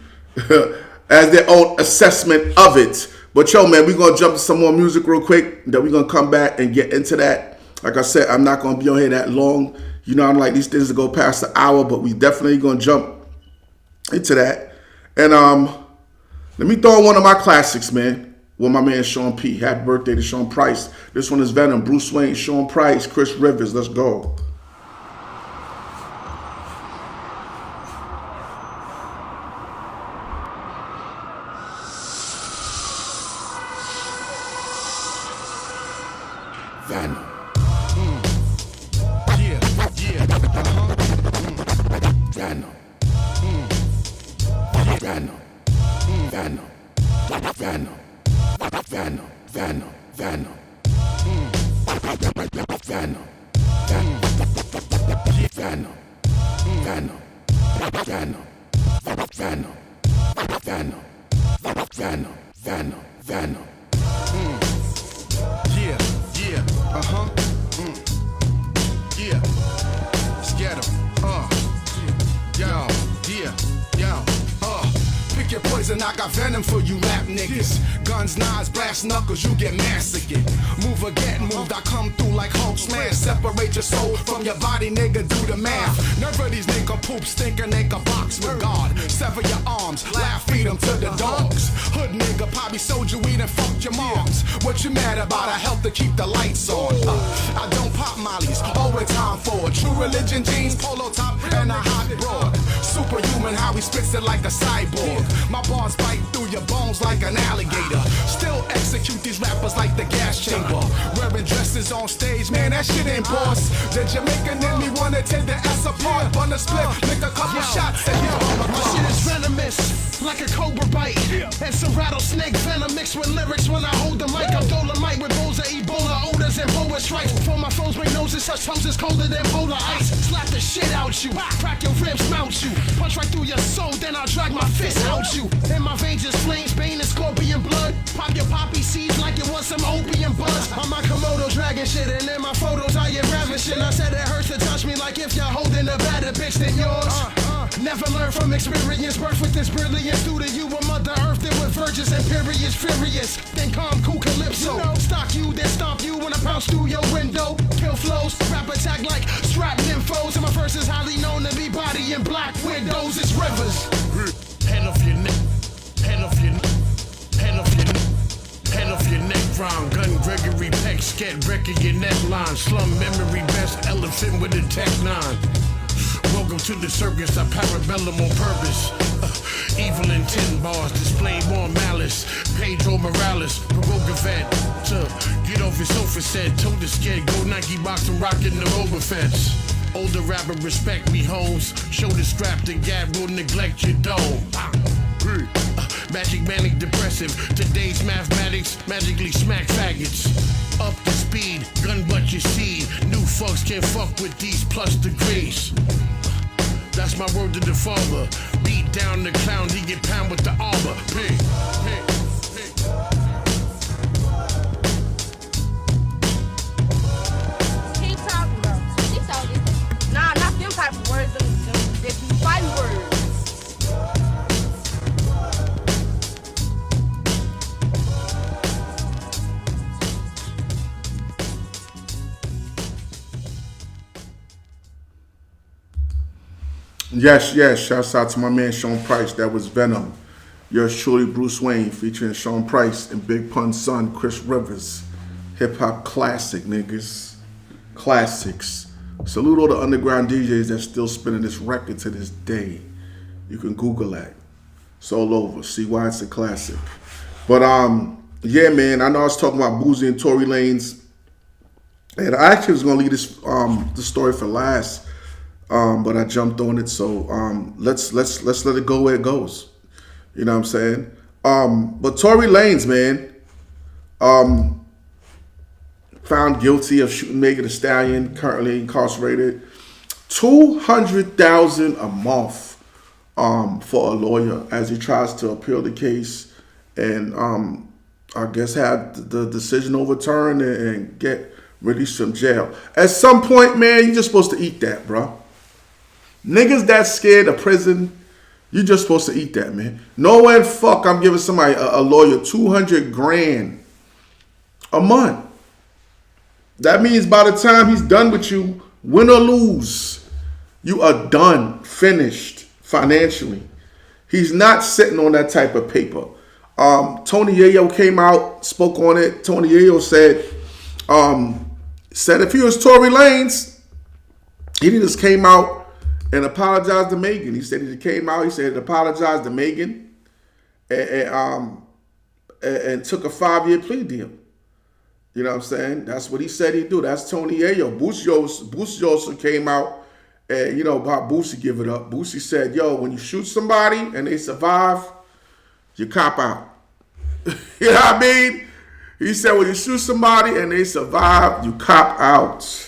assessment of it. But yo, man, we're gonna jump to some more music real quick. Then we're gonna come back and get into that. Like I said, I'm not gonna be on here that long. You know, I don't like these things to go past the hour, but we definitely gonna jump into that. And let me throw in one of my classics, man, with my man Sean P. Happy birthday to Sean Price. This one is Venom, Bruse Wane, Sean Price, Chris Rivers. Let's go. Venom. Venom. Venom. Venom. Venom. Venom. Venom. Venom. Venom. Venom. Venom. Venom. Venom. Venom. Venom. Venom. Venom. Yeah, yeah, let's get 'em, yo, prison, I got venom for you rap niggas. Guns, knives, brass knuckles, you get massacred. Move or get moved, I come through like Hulk smash. Separate your soul from your body, nigga, do the math. None of these nigga poop stinking, nigga box with God. Sever your arms, laugh, feed them to the dogs. Hood nigga, probably sold you weed and fucked your moms. What you mad about? I help to keep the lights on. I don't pop mollies, always time for true religion jeans, polo top, and a hot broad. Superhuman, how he spits it like a cyborg. My bars bite through your bones like an alligator. Still execute these rappers like the gas chamber. Wearing dresses on stage, man, that shit ain't boss. The Jamaican in me wanna take the ass apart. Bun a split, lick a couple shots, and you're on the My shit is venomous, like a cobra bite. And some rattlesnake venom mixed with lyrics when I hold the mic. I'm Dolomite with bowls of Ebola odors and boa strikes. For my foes bring noses, such toes is colder than polar ice. Slap the shit out you, crack your ribs, mount you. Punch right through your soul, then I'll drag my fist out you. In my veins is flames, bane and scorpion blood. Pop your poppy seeds like it was some opium buzz. On my Komodo dragon shit, and in my photos I get ravishing. I said it hurts to touch me like if you're holding a better bitch than yours. Never learn from experience, birth with this brilliance. Through to you a mother earth, then with virgins and periods furious. Then calm, cool calypso. Stalk you, then stomp you when I pounce through your window. Kill flows, rap attack like strap nymphos. And my verse is highly known to be body in black windows. It's rivers. Hand off your neck, hand off your neck, hand off your neck. Hand off your neck, round gun, Gregory Peck, scat wrecking your neckline. Slum memory, best elephant with a tech 9. Welcome to the circus, I parabellum on purpose. Evil intent bars, display more malice. Pedro Morales, provoke a vet to get off his sofa set. Told the scared, go Nike box and rockin' the Boba Fetts. Older rapper, respect me, hoes. Shoulder strap to gap, will neglect your dome. Magic, manic, depressive. Today's mathematics, magically smack faggots. Up to speed, gun butt your seed. New fucks can't fuck with these plus degrees. That's my word to the father. Beat down the clown, he get pound with the armor. Pig, pig, pig. Keep talking, bro. Keep talking. Nah, not them type of words. Them fighting words. Yes, yes. Shouts out to my man Sean Price. That was Venom. Yours truly, Bruse Wane, featuring Sean Price and Big Pun's son, Chris Rivers. Hip hop classic, niggas. Classics. Salute all the underground DJs that's still spinning this record to this day. You can Google that. It's all over. See why it's a classic. But yeah, man. I know I was talking about Boozy and Tory Lanez, and I actually was gonna leave this the story for last. But I jumped on it, so let's let it go where it goes. You know what I'm saying? But Tory Lanez, man, found guilty of shooting Megan Thee Stallion, currently incarcerated. $200,000 a month for a lawyer as he tries to appeal the case, and I guess have the decision overturned and get released from jail. At some point, man, you're just supposed to eat that, bro. Niggas that scared of prison, you just supposed to eat that, man. No way in fuck I'm giving somebody a lawyer $200,000 a month. That means by the time he's done with you, win or lose, you are done, finished financially. He's not sitting on that type of paper. Tony Yayo came out, spoke on it. Tony Yayo said if he was Tory Lanez, he just came out and apologized to Megan. He said he came out. He said he apologized to Megan, and took a 5-year plea deal. You know what I'm saying? That's what he said he'd do. That's Tony Yayo. Boosie also came out, and you know about Boosie give it up. Boosie said, "Yo, when you shoot somebody and they survive, you cop out." You know what I mean? He said when you shoot somebody and they survive, you cop out.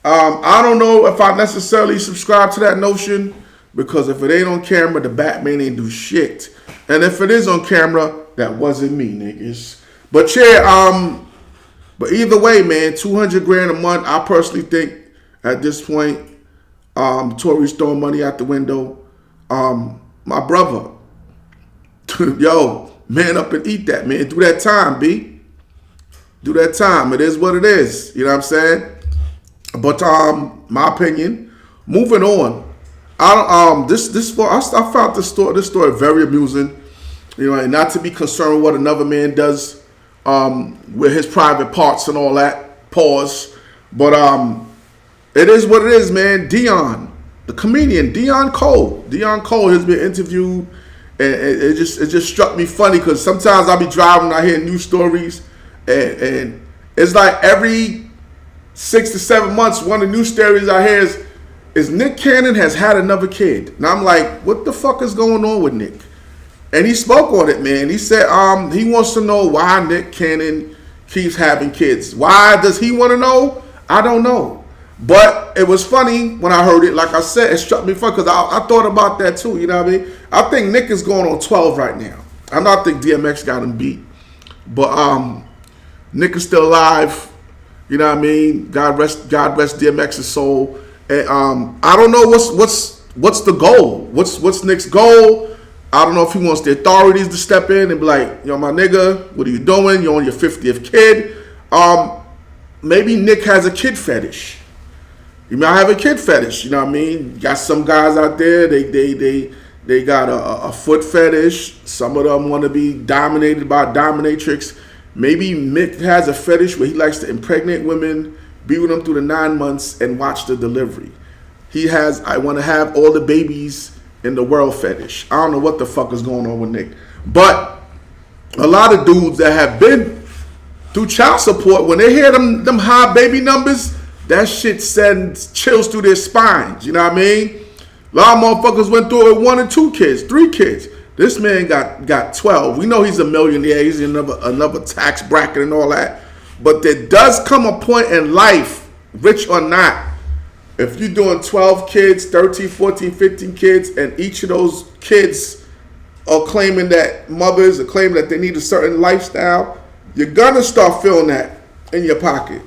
I don't know if I necessarily subscribe to that notion, because if it ain't on camera, the Batman ain't do shit. And if it is on camera, that wasn't me, niggas. But yeah, but either way, man, $200,000 a month. I personally think at this point, Tory's throwing money out the window. My brother, Yo, man up and eat that, man. Do that time, B. Do that time. It is what it is. You know what I'm saying? But my opinion. Moving on. I found this story very amusing. You know, and not to be concerned with what another man does with his private parts and all that. Pause. But it is what it is, man. Dion, the comedian, Dion Cole. Dion Cole has been interviewed, and it just struck me funny because sometimes I'll be driving and I hear news stories, and it's like every 6 to 7 months, one of the news stories I hear is Nick Cannon has had another kid. And I'm like, what the fuck is going on with Nick? And he spoke on it, man. He said he wants to know why Nick Cannon keeps having kids. Why does he want to know? I don't know. But it was funny when I heard it. Like I said, it struck me funny because I thought about that too. You know what I mean? I think Nick is going on 12 right now. I don't think DMX got him beat. But Nick is still alive. You know what I mean? God rest DMX's soul. And I don't know what's the goal. What's Nick's goal? I don't know if he wants the authorities to step in and be like, yo, my nigga, what are you doing? You're on your 50th kid. Maybe Nick has a kid fetish. You might have a kid fetish. You know what I mean? You got some guys out there. They got a foot fetish. Some of them want to be dominated by a dominatrix. Maybe Nick has a fetish where he likes to impregnate women, be with them through the 9 months, and watch the delivery. He has, I want to have all the babies in the world fetish. I don't know what the fuck is going on with Nick. But a lot of dudes that have been through child support, when they hear them high baby numbers, that shit sends chills through their spines. You know what I mean? A lot of motherfuckers went through it with 1 and 2 kids, 3 kids. This man got 12. We know he's a millionaire. He's in another tax bracket and all that. But there does come a point in life, rich or not, if you're doing 12 kids, 13, 14, 15 kids, and each of those kids are claiming that mothers are claiming that they need a certain lifestyle, you're going to start feeling that in your pocket.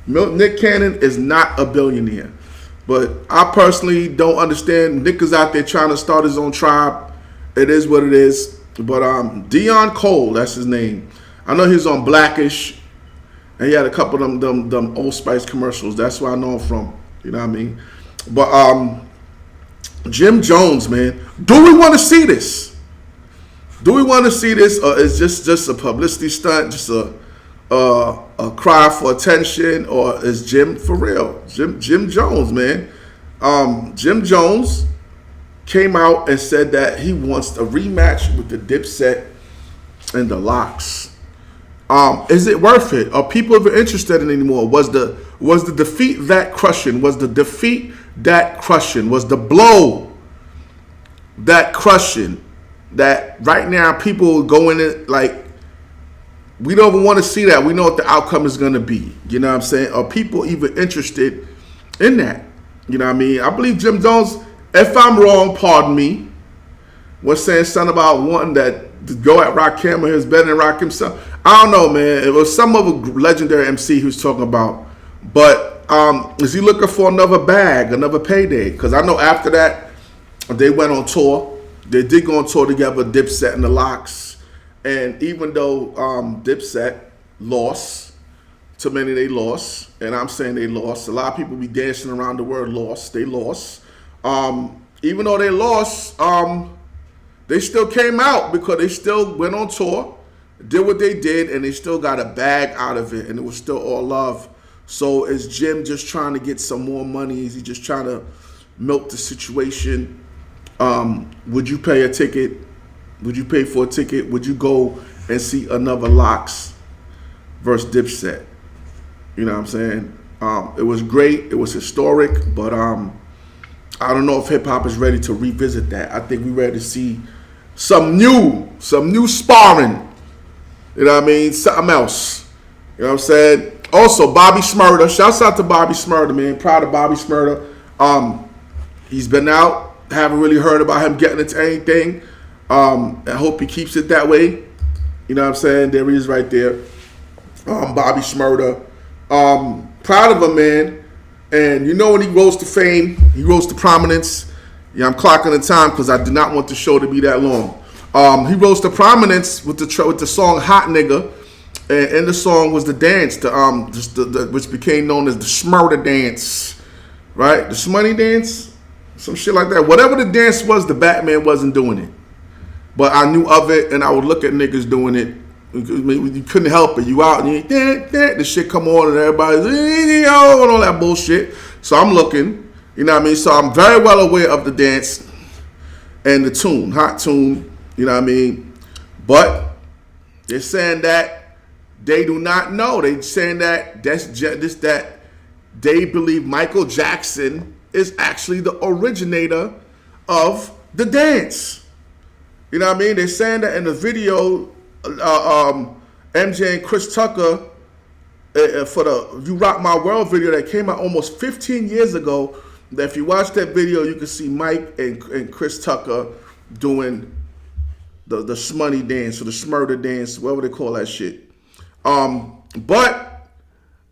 Nick Cannon is not a billionaire. But I personally don't understand. Nick is out there trying to start his own tribe. It is what it is. But Dion Cole, that's his name. I know he's on Blackish, and he had a couple of them Old Spice commercials. That's where I know him from. You know what I mean? But Jim Jones, man, do we want to see this? Do we want to see this, or is just a publicity stunt, just a cry for attention, or is Jim for real? Jim Jones, man. Jim Jones came out and said that he wants a rematch with the Dipset and the Lox. Is it worth it? Are people even interested in it anymore? Was the defeat that crushing? Was the defeat that crushing? Was the blow that crushing? That right now people go in it like, we don't even want to see that. We know what the outcome is going to be. You know what I'm saying? Are people even interested in that? You know what I mean? I believe Jim Jones, if I'm wrong, pardon me, was saying something about wanting that to go at Rakim or is better than Rakim himself. I don't know, man. It was some of a legendary MC who's talking about. But is he looking for another bag, another payday? Because I know after that, they went on tour. They did go on tour together, Dipset and the Lox. And even though Dipset lost, to many they lost, and I'm saying they lost. A lot of people be dancing around the word lost. They lost. Even though they lost, they still came out because they still went on tour, did what they did, and they still got a bag out of it, and it was still all love. So is Jim just trying to get some more money? Is he just trying to milk the situation? Would you pay a ticket? Would you pay for a ticket? Would you go and see another Lox versus Dipset? You know what I'm saying? It was great. It was historic, but I don't know if hip hop is ready to revisit that. I think we're ready to see some new sparring. You know what I mean? Something else. You know what I'm saying? Also, Bobby Shmurda. Shouts out to Bobby Shmurda, man. Proud of Bobby Shmurda. He's been out. Haven't really heard about him getting into anything. I hope he keeps it that way. You know what I'm saying? There he is right there. Bobby Shmurda. Proud of him, man. And you know when he rose to fame, he rose to prominence. Yeah, I'm clocking the time because I do not want the show to be that long. He rose to prominence with the song "Hot Nigga," and in the song was the dance, which became known as the Smurder dance, right? The Smoney dance, some shit like that. Whatever the dance was, the Batman wasn't doing it, but I knew of it, and I would look at niggas doing it. You couldn't help it. You out and the shit come on, and everybody's and all that bullshit. So I'm looking, you know what I mean. So I'm very well aware of the dance and the tune, hot tune, you know what I mean. But they're saying that they do not know. They're saying that that they believe Michael Jackson is actually the originator of the dance. You know what I mean? They're saying that in the video, MJ and Chris Tucker for the "You Rock My World" video that came out almost 15 years ago. That if you watch that video, you can see Mike and Chris Tucker doing the Smoney dance or the Smurder dance, whatever they call that shit. But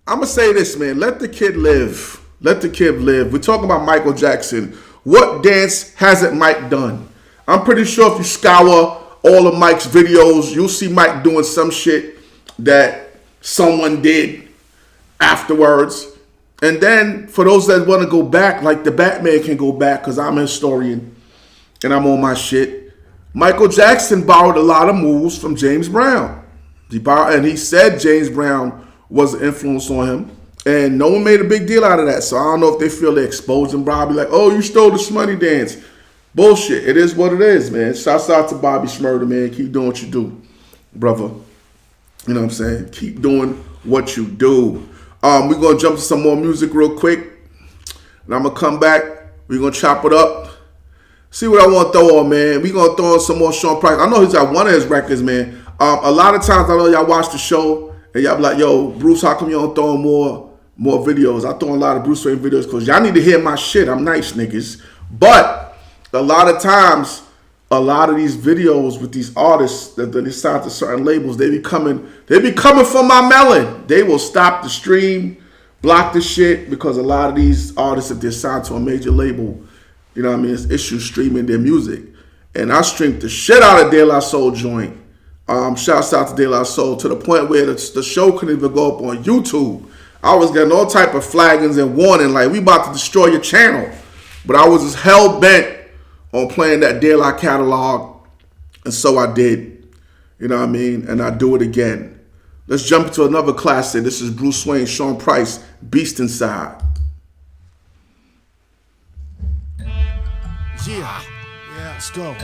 I'm gonna say this, man. Let the kid live. Let the kid live. We're talking about Michael Jackson. What dance hasn't Mike done? I'm pretty sure if you scour all of Mike's videos, you'll see Mike doing some shit that someone did afterwards. And then for those that want to go back, like the Batman can go back, because I'm a historian and I'm on my shit. Michael Jackson borrowed a lot of moves from James Brown. He said James Brown was an influence on him. And no one made a big deal out of that. So I don't know if they feel they exposed him. Bobby like, oh, you stole the Smoney dance. Bullshit. It is what it is, man. Shouts out to Bobby Shmurda, man. Keep doing what you do, brother. You know what I'm saying? Keep doing what you do. We're going to jump to some more music real quick. And I'm going to come back. We're going to chop it up. See what I want to throw on, man. We're going to throw on some more Sean Price. I know he's got one of his records, man. A lot of times I know y'all watch the show and y'all be like, yo, Bruce, how come you don't throw on more videos? I throw in a lot of Bruse Wane videos because y'all need to hear my shit. I'm nice, niggas. But a lot of times, a lot of these videos with these artists that they sign to certain labels, they be coming from my Melle. They will stop the stream, block the shit, because a lot of these artists, if they're signed to a major label, you know what I mean, it's issues streaming their music. And I streamed the shit out of De La Soul joint. Shouts out to De La Soul, to the point where the show couldn't even go up on YouTube. I was getting all type of flaggings and warning, like, we about to destroy your channel. But I was just hell-bent on playing that De La catalog, and so I did. You know what I mean? And I do it again. Let's jump into another classic. This is Bruse Wane, Sean Price, Beast Inside. Yeah, let's go.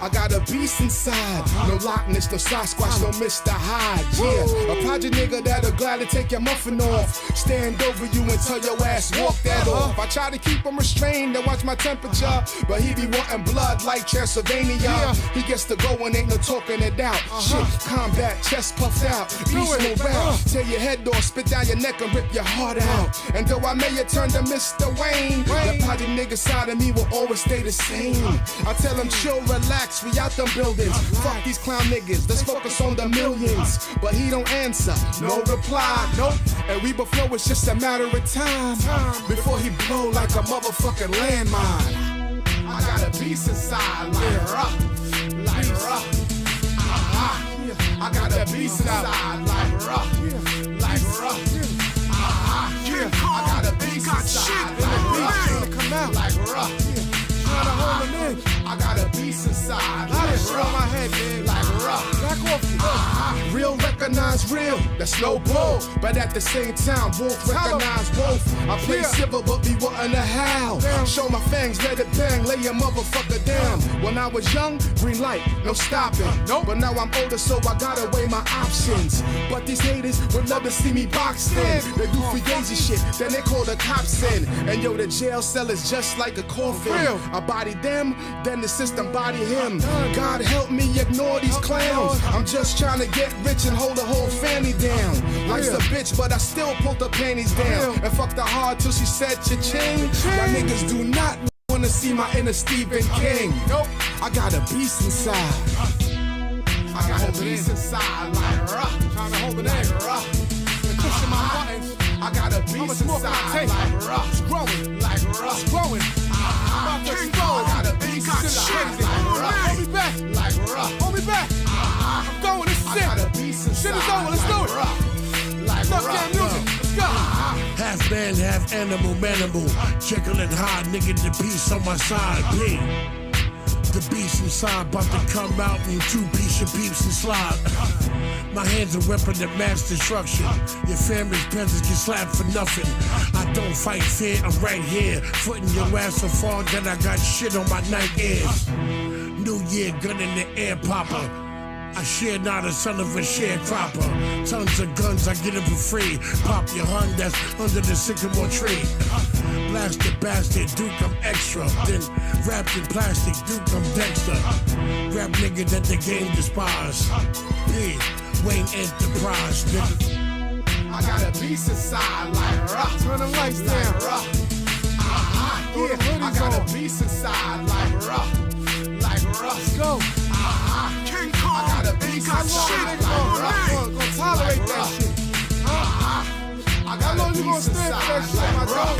I got a beast inside. No Loch Ness, no Sasquatch, no Mr. Hyde. Yeah, a project nigga that'll gladly take your muffin off. Stand over you and tell your ass walk that off. I try to keep him restrained and watch my temperature, but he be wanting blood like Transylvania. He gets to go and ain't no talking it out. Shit, combat, chest puffed out, beast morale. Tear your head off, spit down your neck and rip your heart out. And though I may have turned to Mr. Wayne, the project nigga side of me will always stay the same. I tell him chill, relax, we out them buildings. Fuck these clown niggas, let's focus on the millions. But he don't answer, no reply, nope. And we before it's just a matter of time before he blow like a motherfucking landmine. I got a beast inside, like rough. I got a beast inside, like rough. I got a beast inside, like rough. I got a beast inside, like rough. My head, man, like rough. Back off. Real recognize real, that's no bull. But at the same time, wolf recognize wolf. I play civil, but be wanting to howl. Show my fangs, let it bang, lay your motherfucker down. When I was young, green light, no stopping. But now I'm older, so I gotta weigh my options. But these haters would love to see me boxed in. They do fugazi shit, then they call the cops in. And yo, the jail cell is just like a coffin. I body them, then the system body him. God help me ignore these clowns. I'm just trying to get rich and hold the whole family down. Life's a bitch, but I still pulled the panties down. And fucked her hard till she said cha-ching. Y'all niggas do not wanna see my inner Stephen King. Nope, I got a beast inside. I got a beast inside, like rough. Trying to hold it in, rough. Pushing my buttons. I got a beast inside, like rough. It's growing, like rough. It's growing. About to explode. Hold me back. Hold me back. I'm going. This is it. Shit is over. Let's do it. Stop that music. Let's go. Half man, half animal, manimal. Jekyll and Hyde, nigga, the beast on my side. P. The beast inside about to come out in two-piece of peeps and slide. My hands are weapon of mass destruction. Your family's peasants get slapped for nothing. I don't fight fear, I'm right here. Footing your ass so far that I got shit on my night ears. New year, gun in the air popper. I share not a son of a sharecropper. Tons of guns, I get them for free. Pop your Hun that's under the sycamore tree. Blast the bastard, Duke, I'm extra. Then wrapped in plastic, Duke, I'm Dexter. Rap nigga that the game despise. B, Wayne Enterprise, nigga. I got a beast inside like rock. Turn the lights down. Yeah, I got a beast inside like rock. Let's go. King Kong. I got a beast inside like rock. Gonna tolerate that shit. I got a beast inside like rock.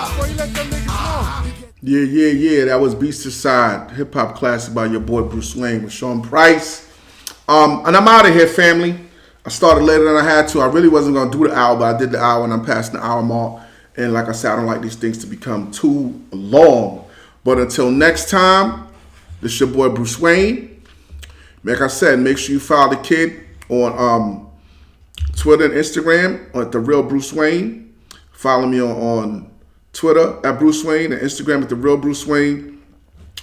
Before you let them niggas know. Yeah. That was Beast Aside, hip hop classic by your boy Bruse Wane with Sean Price. And I'm out of here, family. I started later than I had to. I really wasn't gonna do the hour, but I did the hour, and I'm past the hour mark. And like I said, I don't like these things to become too long. But until next time, this is your boy Bruse Wane. Like I said, make sure you follow the kid on Twitter and Instagram at The Real Bruse Wane. Follow me on Twitter at Bruse Wane and Instagram at The Real Bruse Wane.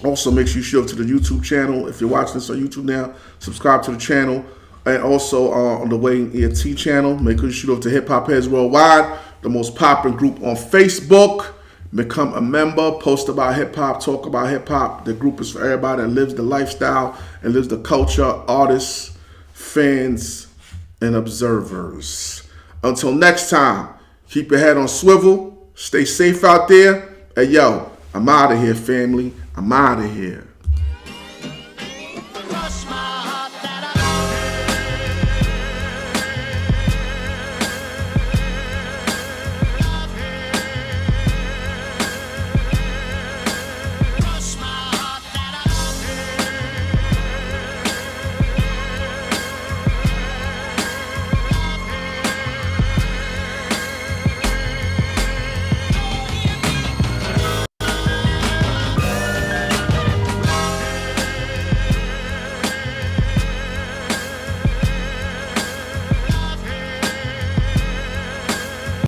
Also, make sure you show up to the YouTube channel. If you're watching this on YouTube now, subscribe to the channel. And also on the Wayne ENT channel, make sure you shoot up to Hip Hop Heads Worldwide, the most popular group on Facebook. Become a member, post about hip hop, talk about hip hop. The group is for everybody that lives the lifestyle and lives the culture, artists, fans, and observers. Until next time, keep your head on swivel. Stay safe out there. Hey, yo, I'm out of here, family. I'm out of here.